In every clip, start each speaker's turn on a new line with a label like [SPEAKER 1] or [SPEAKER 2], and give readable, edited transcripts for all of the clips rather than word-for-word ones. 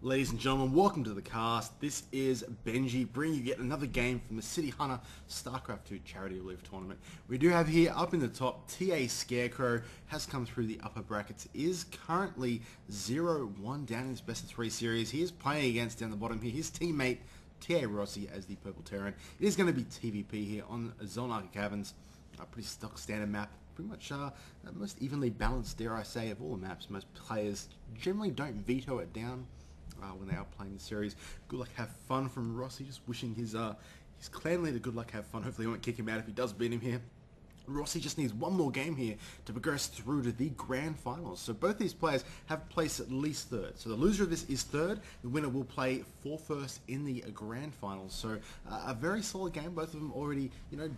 [SPEAKER 1] Ladies and gentlemen, welcome to the cast. This is Benji bringing you yet another game from the City Hunter StarCraft 2 Charity Relief Tournament. We do have here up in the top, TAScarecrow has come through the upper brackets, is currently 0-1 down in his best of 3 series. He is playing against, down the bottom here, his teammate TARossi as the Purple Terran. It is going to be TVP here on Zonarka Caverns, a pretty stock standard map. Pretty much most evenly balanced, dare I say, of all the maps. Most players generally don't veto it down when they are playing the series. Good luck, have fun from Rossi. Just wishing his clan leader good luck, have fun. Hopefully he won't kick him out if he does beat him here. Rossi just needs one more game here to progress through to the grand finals. So both these players have placed at least third. So the loser of this is third. The winner will play for first in the grand finals. So a very solid game. Both of them already,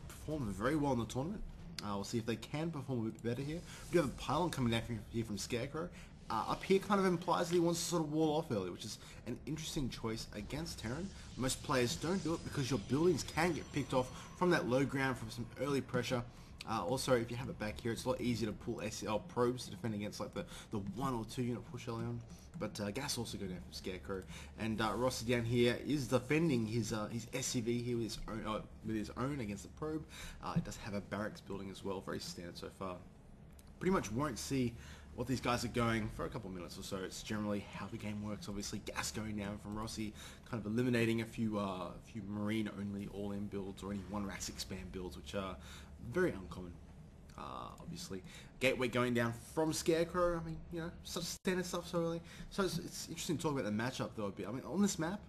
[SPEAKER 1] performed very well in the tournament. We'll see if they can perform a bit better here. We do have a pylon coming down here from Scarecrow. Up here kind of implies that he wants to sort of wall off early, which is an interesting choice against Terran. Most players don't do it because your buildings can get picked off from that low ground from some early pressure. Also, if you have it back here, it's a lot easier to pull SL probes to defend against like the 1 or 2 unit push early on. But gas also go down from Scarecrow, and Rossi down here is defending his SCV here with his own against the probe. It does have a barracks building as well, very standard so far. Pretty much won't see what these guys are going for a couple of minutes or so. It's generally how the game works. Obviously, gas going down from Rossi, kind of eliminating a few marine only all-in builds or any 1-rack expand builds, which are very uncommon. Obviously, gateway going down from Scarecrow. I mean, such standard stuff so early. So it's interesting to talk about the matchup though a bit. I mean, on this map,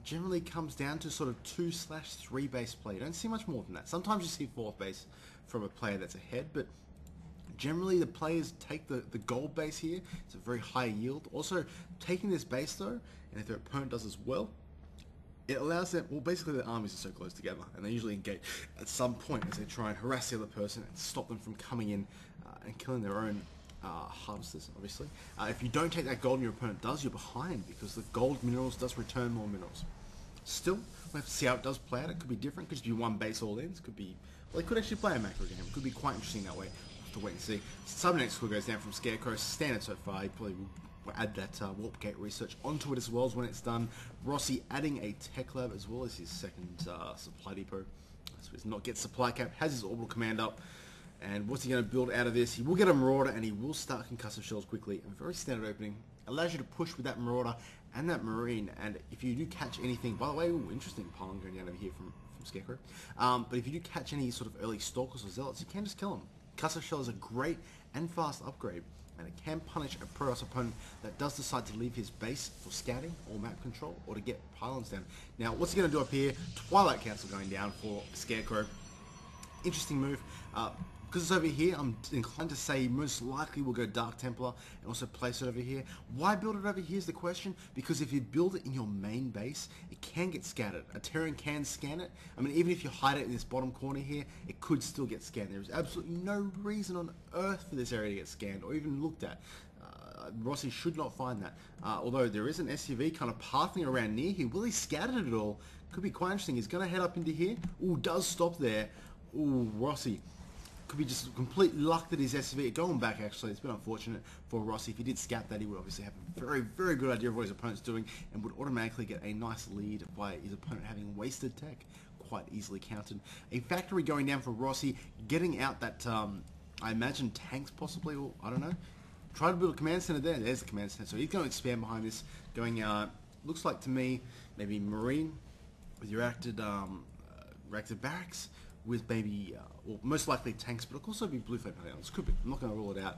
[SPEAKER 1] generally comes down to sort of 2/3 base play. You don't see much more than that. Sometimes you see 4th base from a player that's ahead, but generally the players take the gold base here. It's a very high yield. Also, taking this base though, and if their opponent does as well, it allows them, well, basically the armies are so close together, and they usually engage at some point as they try and harass the other person and stop them from coming in and killing their own harvesters, obviously. If you don't take that gold and your opponent does, you're behind, because the gold minerals does return more minerals. Still, we'll have to see how it does play out. It could be different, could just be one base all in. It could be, well, they could actually play a macro game. It could be quite interesting that way. We'll have to wait and see. Subnext score goes down from Scarecrow, standard so far. He probably will add that warp gate research onto it as well as when it's done. Rossi adding a tech lab as well as his second supply depot. So he's not get supply cap, has his orbital command up. And what's he going to build out of this? He will get a Marauder and he will start concussive shells quickly. A very standard opening. Allows you to push with that Marauder and that Marine. And if you do catch anything, by the way, ooh, interesting pylon going down over here from Scarecrow. But if you do catch any sort of early Stalkers or Zealots, you can just kill them. Concussive shell is a great and fast upgrade, and it can punish a Protoss opponent that does decide to leave his base for scouting or map control or to get pylons down. Now, what's he going to do up here? Twilight Council going down for Scarecrow. Interesting move. Because it's over here, I'm inclined to say he most likely will go Dark Templar and also place it over here. Why build it over here is the question, because if you build it in your main base, it can get scattered. A Terran can scan it. I mean, even if you hide it in this bottom corner here, it could still get scanned. There is absolutely no reason on earth for this area to get scanned or even looked at. Rossi should not find that. Although there is an SUV kind of pathing around near here. Will he scatter it at all? Could be quite interesting. He's going to head up into here. Ooh, does stop there. Ooh, Rossi. Could be just complete luck that his SUV, going back actually, it's been unfortunate for Rossi. If he did scout that, he would obviously have a very, very good idea of what his opponent's doing and would automatically get a nice lead by his opponent having wasted tech. Quite easily counted. A factory going down for Rossi, getting out that, I imagine tanks possibly, or I don't know. Try to build a command center there. There's the command center. So he's going to expand behind this, going, looks like to me, maybe Marine with your reacted barracks, with maybe, or most likely tanks, but it could also be Blue Flame Pavilions. Could be. I'm not going to rule it out.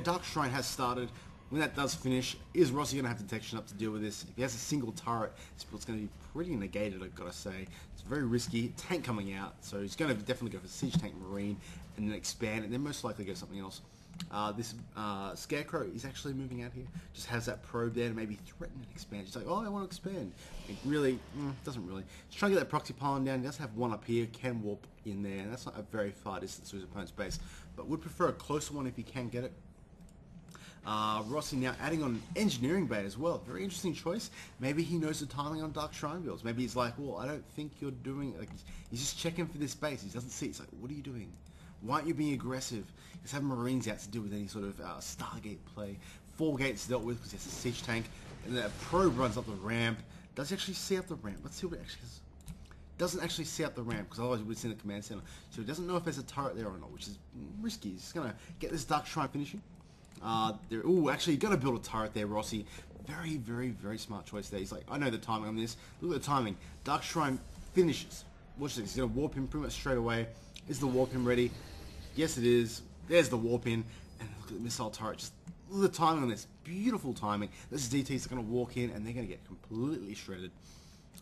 [SPEAKER 1] Dark Shrine has started. When that does finish, is Rossi going to have detection up to deal with this? If he has a single turret, this build's going to be pretty negated, I've got to say. It's very risky. Tank coming out, so he's going to definitely go for Siege Tank Marine, and then expand, and then most likely go something else. This Scarecrow is actually moving out here. Just has that probe there to maybe threaten an expansion. It's like, oh, I want to expand. It really doesn't really. He's trying to get that proxy pylon down. He does have one up here. Can warp in there. And that's not a very far distance to his opponent's base. But would prefer a closer one if he can get it. Rossi now adding on Engineering Bay as well. Very interesting choice. Maybe he knows the timing on Dark Shrine builds. Maybe he's like, well, I don't think you're doing... Like, he's just checking for this base. He doesn't see it. He's like, what are you doing? Why aren't you being aggressive? Just have Marines out to deal with any sort of Stargate play. 4 gates dealt with because it's a siege tank. And the probe runs up the ramp. Does he actually see up the ramp? Let's see what it actually is. Doesn't actually see up the ramp because otherwise we would see in the command center. So he doesn't know if there's a turret there or not, which is risky. He's just gonna get this Dark Shrine finishing. Actually, you're gonna build a turret there, Rossi. Very, very, very smart choice there. He's like, I know the timing on this. Look at the timing. Dark Shrine finishes. Watch this. He's gonna warp him pretty much straight away. Is the warp in ready? Yes, it is. There's the warp in, and look at the missile turret. Just look at the timing on this. Beautiful timing. This is DTs are gonna walk in, and they're gonna get completely shredded.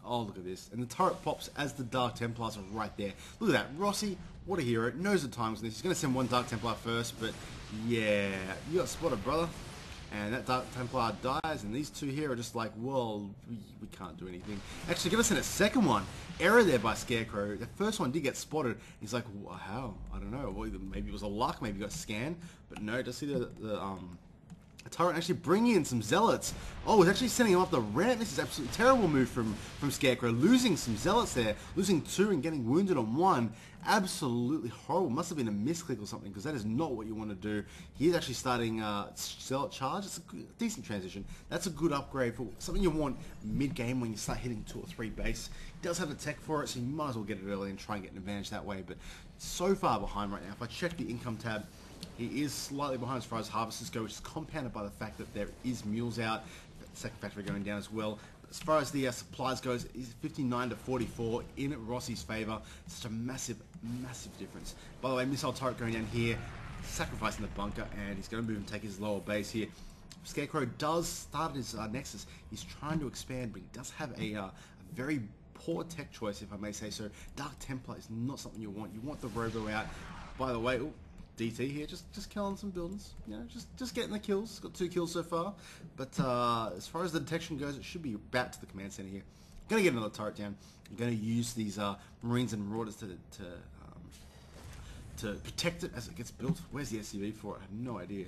[SPEAKER 1] Oh, look at this. And the turret pops as the Dark Templars are right there. Look at that. Rossi, what a hero. Knows the times on this. He's going to send one Dark Templar first, but yeah, you got spotted, brother. And that Dark Templar dies, and these two here are just like, well, we can't do anything. Actually, give us in a second one. Error there by Scarecrow. The first one did get spotted. He's like, well, how? I don't know. Well, maybe it was a luck. Maybe he got scanned. But no, just see the turret actually bringing in some zealots. Oh, it's actually sending him up the ramp. This is absolutely terrible move from Scarecrow. Losing some zealots there. Losing 2 and getting wounded on 1. Absolutely horrible. Must have been a misclick or something because that is not what you want to do. He's actually starting zealot charge. It's a decent transition. That's a good upgrade for something you want mid-game when you start hitting 2 or 3 base. He does have the tech for it, so you might as well get it early and try and get an advantage that way. But so far behind right now. If I check the income tab, he is slightly behind as far as harvesters go, which is compounded by the fact that there is mules out. Second factory going down as well. As far as the supplies goes, he's 59 to 44 in Rossi's favour. Such a massive, massive difference. By the way, missile turret going down here, sacrificing the bunker, and he's going to move and take his lower base here. Scarecrow does start his Nexus. He's trying to expand, but he does have a very poor tech choice, if I may say so. Dark Templar is not something you want. You want the Robo out. By the way, ooh, DT here, just killing some buildings, you know, just getting the kills. Got 2 kills so far, but as far as the detection goes, it should be about to the command center here. Gonna get another turret down. I'm gonna use these Marines and Marauders to protect it as it gets built. Where's the SCV for it? I have no idea.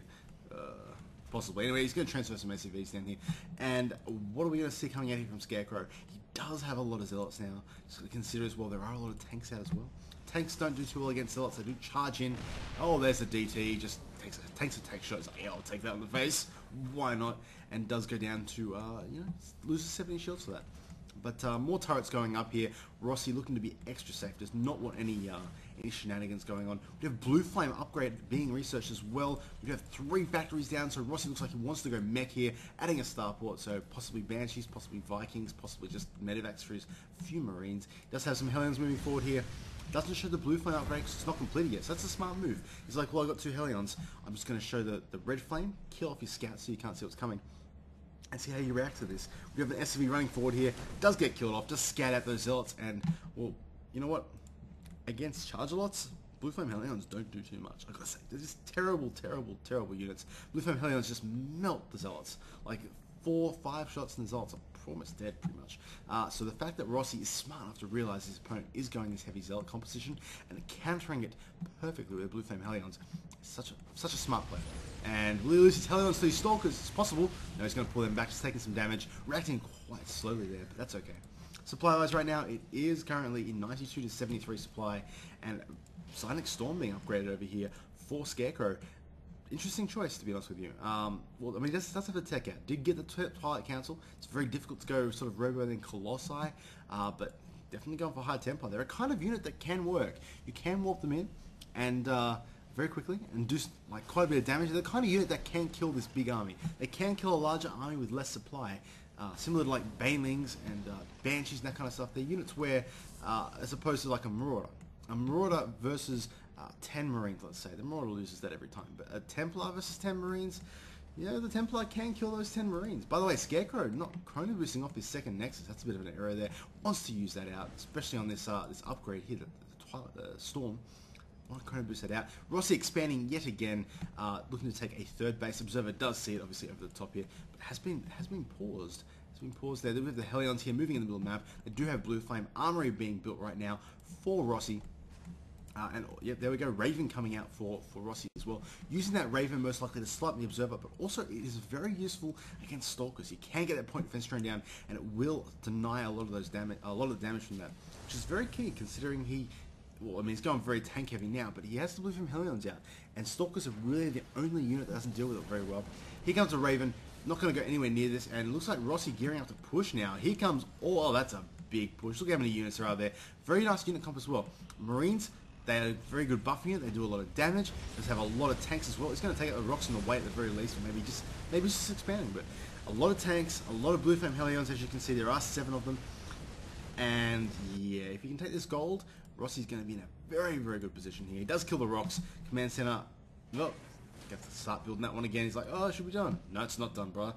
[SPEAKER 1] Possibly. Anyway, he's gonna transfer some SCVs down here. And what are we gonna see coming out here from Scarecrow? He does have a lot of zealots now. Just gotta consider as well, there are a lot of tanks out as well. Tanks don't do too well against zealots. They do charge in. Oh, there's a DT. Just takes a tech shot. He's like, yeah, I'll take that on the face. Why not? And does go down to, you know, loses 70 shields for that. But more turrets going up here. Rossi looking to be extra safe. Does not want any shenanigans going on. We have Blue Flame upgrade being researched as well. We have 3 factories down, so Rossi looks like he wants to go mech here, adding a starport, so possibly Banshees, possibly Vikings, possibly just Medivacs for his few Marines. Does have some Hellions moving forward here. Doesn't show the Blue Flame upgrade because it's not completed yet, so that's a smart move. He's like, well, I got 2 Hellions. I'm just going to show the Red Flame, kill off his scouts so you can't see what's coming, and see how you react to this. We have an SCV running forward here, does get killed off, just scat out those zealots, and, well, you know what? Against Charge-a-lots, Blue Flame Hellions don't do too much. I gotta say, they're just terrible, terrible, terrible units. Blue Flame Hellions just melt the zealots. Like 4, 5 shots and the zealots are almost dead, pretty much. So the fact that Rossi is smart enough to realize his opponent is going this heavy zealot composition and countering it perfectly with Blue Flame Hellions is such a smart play. And will he lose his Hellions to these Stalkers? It's possible. No, he's going to pull them back, just taking some damage, reacting quite slowly there, but that's okay. Supply-wise right now, it is currently in 92 to 73 supply, and Psionic Storm being upgraded over here for Scarecrow. Interesting choice, to be honest with you. Well, I mean, that's have the tech out. Did get the Twilight Council. It's very difficult to go sort of Robo and then Colossi, but definitely going for High Templar. They're a kind of unit that can work. You can warp them in, and very quickly, and do like quite a bit of damage. They're the kind of unit that can kill this big army. They can kill a larger army with less supply. Similar to like Banelings and Banshees and that kind of stuff. They're units where, as opposed to like a Marauder versus 10 Marines, let's say. The Marauder loses that every time. But a Templar versus 10 Marines, you know, the Templar can kill those 10 Marines. By the way, Scarecrow not chrono boosting off his second Nexus. That's a bit of an error there. Wants to use that out, especially on this this upgrade here, the Twilight Storm. Want to chrono boost that out. Rossi expanding yet again, looking to take a 3rd base. Observer does see it, obviously, over the top here, but has been paused. Has been paused there. We have the Hellions here moving in the middle of the map. They do have Blue Flame Armory being built right now for Rossi. And yeah, there we go, Raven coming out for Rossi as well. Using that Raven most likely to slight the Observer, but also it is very useful against Stalkers. You can get that point defense drone down, and it will deny a lot of the damage from that, which is very key considering he well, I mean, he's going very tank heavy now, but he has the Blue Flame Hellions out, and Stalkers are really the only unit that doesn't deal with it very well. Here comes a Raven, not going to go anywhere near this, and it looks like Rossi gearing up to push now. Here comes, oh, that's a big push. Look how many units are out there. Very nice unit comp as well. Marines, they are a very good buff unit. They do a lot of damage. They have a lot of tanks as well. It's going to take out the rocks in the way at the very least, or maybe just expanding. But a lot of tanks, a lot of Blue Flame Hellions. As you can see, there are 7 of them. And yeah, if you can take this gold, Rossi's going to be in a very, very good position here. He does kill the rocks. Command center, well, gets to start building that one again. He's like, oh, it should be done. No, it's not done, brother.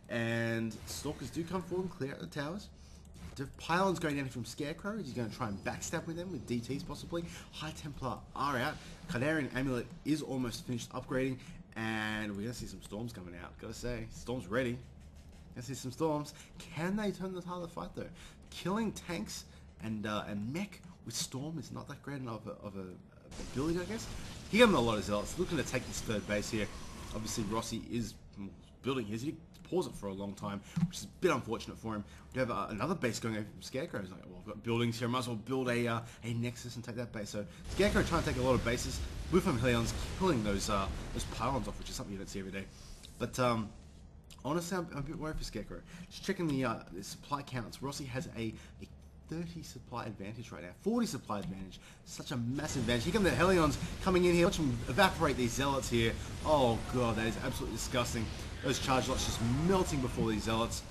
[SPEAKER 1] And Stalkers do come forward and clear out the towers. The pylons going down from Scarecrow. He's going to try and backstab with them, with DTs possibly. High Templar are out. Khaldarian Amulet is almost finished upgrading. And we're going to see some storms coming out. Gotta say, storms ready. Gonna see some storms. Can they turn the tide of the fight though? Killing tanks and mech with storm is not that great of a ability, I guess. He got a lot of zealots. Looking to take this third base here. Obviously, Rossi is building his. He paused it for a long time, which is a bit unfortunate for him. We have another base going over from Scarecrow. He's like, well, I've got buildings here. I might as well build a Nexus and take that base. So Scarecrow trying to take a lot of bases. Blue Flame Hellions killing those pylons off, which is something you don't see every day. But honestly, I'm a bit worried for Scarecrow. Just checking the supply counts. Rossi has a 30 supply advantage right now. 40 supply advantage. Such a massive advantage. Here come the Hellions coming in here. Watch them evaporate these Zealots here. Oh god, that is absolutely disgusting. Those charge lots just melting before these Zealots.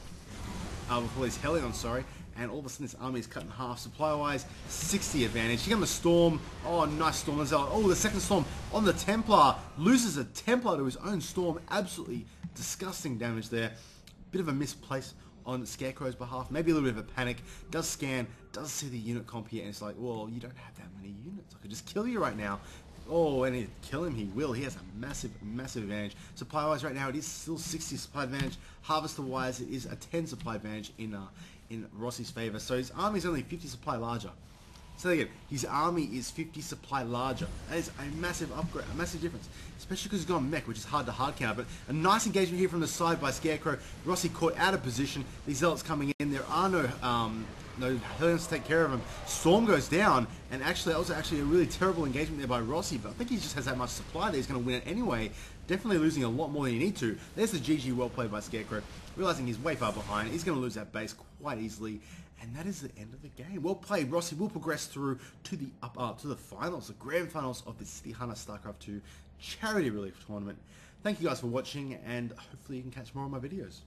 [SPEAKER 1] Before these Hellions, sorry. And all of a sudden this army is cut in half. Supply-wise, 60 advantage. Here comes the Storm. Oh, nice Storm. Oh, the second Storm on the Templar. Loses a Templar to his own Storm. Absolutely disgusting damage there. Bit of a misplace on Scarecrow's behalf. Maybe a little bit of a panic. Does scan. Does see the unit comp here. And it's like, well, you don't have that many units. I could just kill you right now. Oh, and he'd kill him, he will. He has a massive, massive advantage. Supply-wise right now, it is still 60 supply advantage. Harvester-wise, it is a 10 supply advantage in Rossi's favor. So his army is only 50 supply larger. So again, his army is 50 supply larger. That is a massive upgrade, a massive difference. Especially because he's gone mech, which is hard to hard counter. But a nice engagement here from the side by Scarecrow. Rossi caught out of position. These Zealots coming in. There are no Hellions to take care of him. Storm goes down, and actually that was actually a really terrible engagement there by Rossi, but I think he just has that much supply that he's going to win it anyway. Definitely losing a lot more than you need to. There's the GG, well played by Scarecrow. Realizing he's way far behind, he's going to lose that base quite easily, and that is the end of the game. Well played. Rossi will progress through to the finals, the grand finals of the City Hunter StarCraft 2 Charity Relief Tournament. Thank you guys for watching, and hopefully you can catch more of my videos.